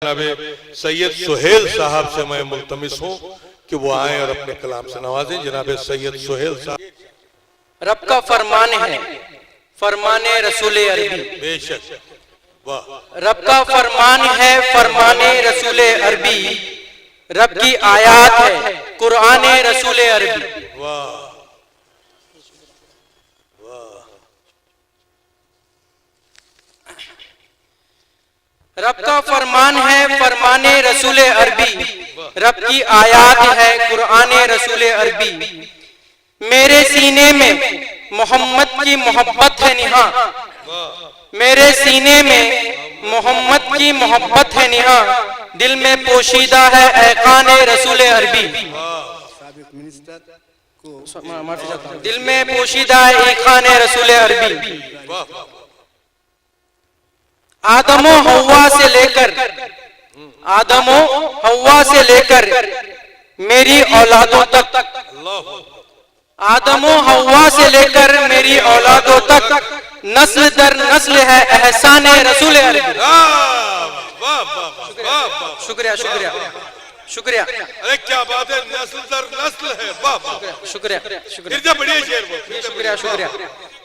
जनाब सैयद सुहेल साहब से मैं मुल्तमिस हूँ कि वो आए और अपने कलाम से नवाजें। जनाब सैयद सुहेल साहब। रब का फरमान है फरमाने रसूल अरबी। बेशक वाह। रब का फरमान है फरमाने रसूल अरबी। रब की आयात है कुरान रसूल अरबी। वाह। रब का फरमान है फरमाने रसूल अरबी। रब की आयात है कुरान रसूल अरबी। मेरे सीने में मोहम्मद की मोहब्बत है निहा। मेरे सीने में मोहम्मद की मोहब्बत है निहा। दिल में पोशीदा है ऐकान रसूल अरबी। दिल में पोशीदा है ऐकान रसूल अरबी। आदमो हव्वा से लेकर आदमो हव्वा से लेकर मेरी औलादों तक। आदमो हव्वा से लेकर मेरी औलादों तक नस्ल दर नस्ल है एहसान रसूल अरबी। शुक्रिया शुक्रिया शुक्रिया। अरे क्या बात है, नस्ल दर नस्ल है। वाह शुक्रिया शुक्रिया शुक्रिया शुक्रिया।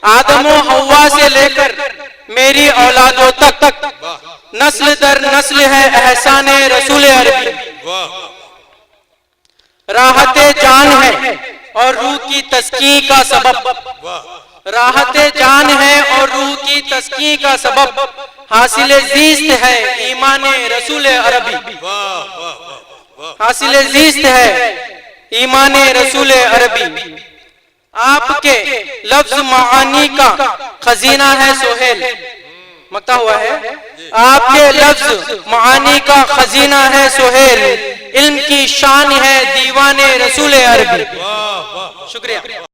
आदमो हव्वा से लेकर मेरी औलादों तक नस्ल दर नस्ल है एहसान रसूल अरबी। राहते जान है और रूह की तस्कीन का सबब। राहते जान है और रूह की तस्कीन का सबब हासिल जीस्त है ईमान रसूल अरबी। हासिल जीस्त है ईमान रसूल अरबी। आपके लफ्ज मानी का खजीना है सोहेल। मता हुआ है आपके लफ्ज मानी का खजीना है सोहेल। इल्म की शान है दीवाने रसूल अरबी। शुक्रिया।